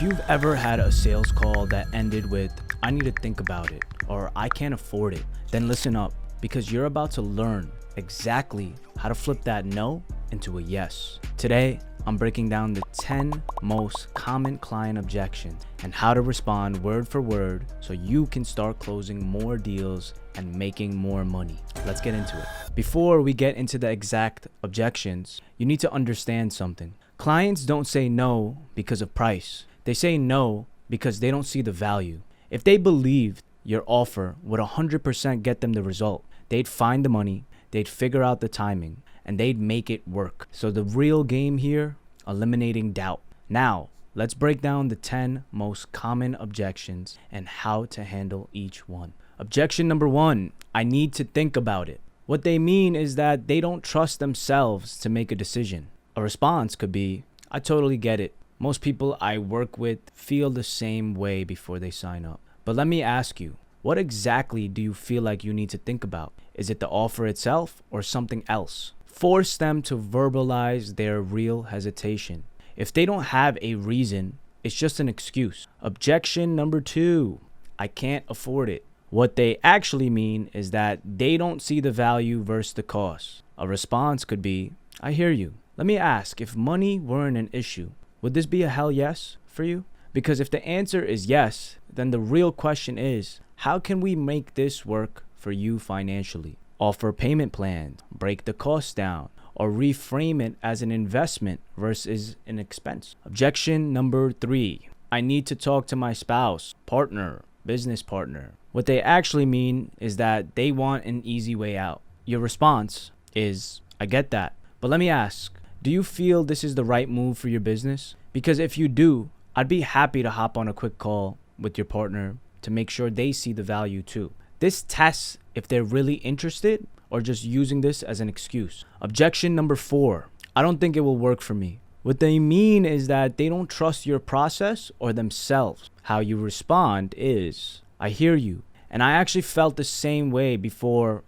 If you've ever had a sales call that ended with, "I need to think about it," or "I can't afford it," then listen up, because you're about to learn exactly how to flip that no into a yes. Today, I'm breaking down the 10 most common client objections and how to respond word for word so you can start closing more deals and making more money. Let's get into it. Before we get into the exact objections, you need to understand something. Clients don't say no because of price. They say no because they don't see the value. If they believed your offer would 100% get them the result, they'd find the money, they'd figure out the timing, and they'd make it work. So the real game here, eliminating doubt. Now, let's break down the 10 most common objections and how to handle each one. Objection number 1, I need to think about it. What they mean is that they don't trust themselves to make a decision. A response could be, I totally get it. Most people I work with feel the same way before they sign up. But let me ask you, what exactly do you feel like you need to think about? Is it the offer itself or something else? Force them to verbalize their real hesitation. If they don't have a reason, it's just an excuse. Objection number 2, I can't afford it. What they actually mean is that they don't see the value versus the cost. A response could be, I hear you. Let me ask, if money weren't an issue, would this be a hell yes for you? Because if the answer is yes, then the real question is, how can we make this work for you financially? Offer payment plans, break the cost down, or reframe it as an investment versus an expense. Objection number 3, I need to talk to my spouse, partner, business partner. What they actually mean is that they want an easy way out. Your response is, I get that, but let me ask, do you feel this is the right move for your business? Because if you do, I'd be happy to hop on a quick call with your partner to make sure they see the value too. This tests if they're really interested or just using this as an excuse. Objection number 4, I don't think it will work for me. What they mean is that they don't trust your process or themselves. How you respond is, I hear you, and I actually felt the same way before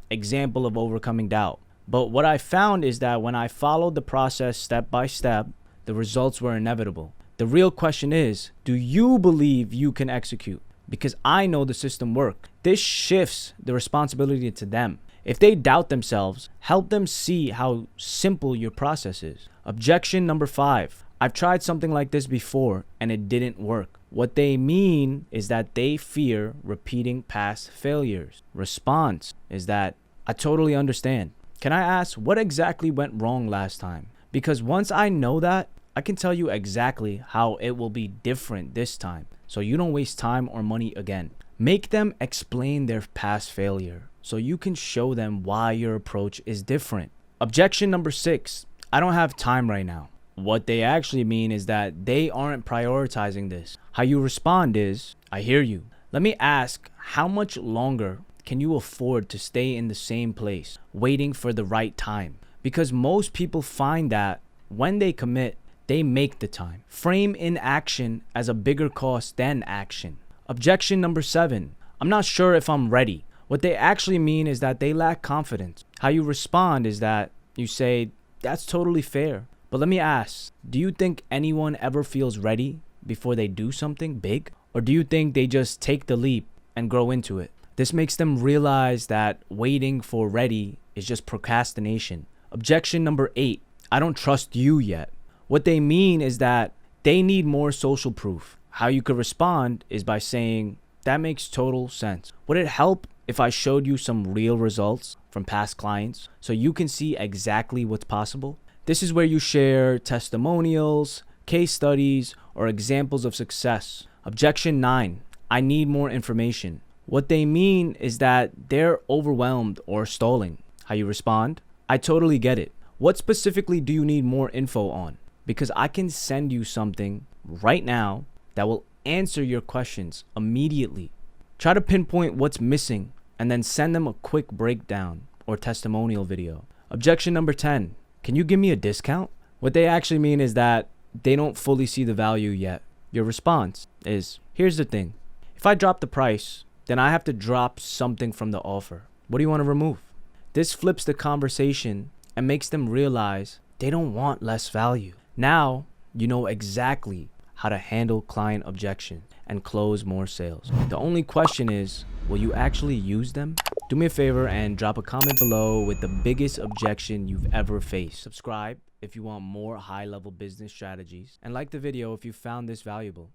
example of overcoming doubt. But what I found is that when I followed the process step by step, the results were inevitable. The real question is, do you believe you can execute? Because I know the system works. This shifts the responsibility to them. If they doubt themselves, help them see how simple your process is. Objection number 5, I've tried something like this before and it didn't work. What they mean is that they fear repeating past failures. Response is that, I totally understand. Can I ask what exactly went wrong last time? Because once I know that, I can tell you exactly how it will be different this time, so you don't waste time or money again. Make them explain their past failure so you can show them why your approach is different. Objection number 6, I don't have time right now. What they actually mean is that they aren't prioritizing this. How you respond is, I hear you. Let me ask, how much longer can you afford to stay in the same place, waiting for the right time? Because most people find that when they commit, they make the time. Frame inaction as a bigger cost than action. Objection number 7, I'm not sure if I'm ready. What they actually mean is that they lack confidence. How you respond is that you say, that's totally fair. But let me ask, do you think anyone ever feels ready before they do something big? Or do you think they just take the leap and grow into it? This makes them realize that waiting for ready is just procrastination. Objection number 8, I don't trust you yet. What they mean is that they need more social proof. How you could respond is by saying, that makes total sense. Would it help if I showed you some real results from past clients so you can see exactly what's possible? This is where you share testimonials, case studies, or examples of success. Objection 9, I need more information. What they mean is that they're overwhelmed or stalling. How you respond? I totally get it. What specifically do you need more info on? Because I can send you something right now that will answer your questions immediately. Try to pinpoint what's missing and then send them a quick breakdown or testimonial video. Objection number 10, can you give me a discount? What they actually mean is that they don't fully see the value yet. Your response is, here's the thing. If I drop the price, then I have to drop something from the offer. What do you want to remove? This flips the conversation and makes them realize they don't want less value. Now you know exactly how to handle client objection and close more sales. The only question is, will you actually use them? Do me a favor and drop a comment below with the biggest objection you've ever faced. Subscribe if you want more high-level business strategies, and like the video if you found this valuable.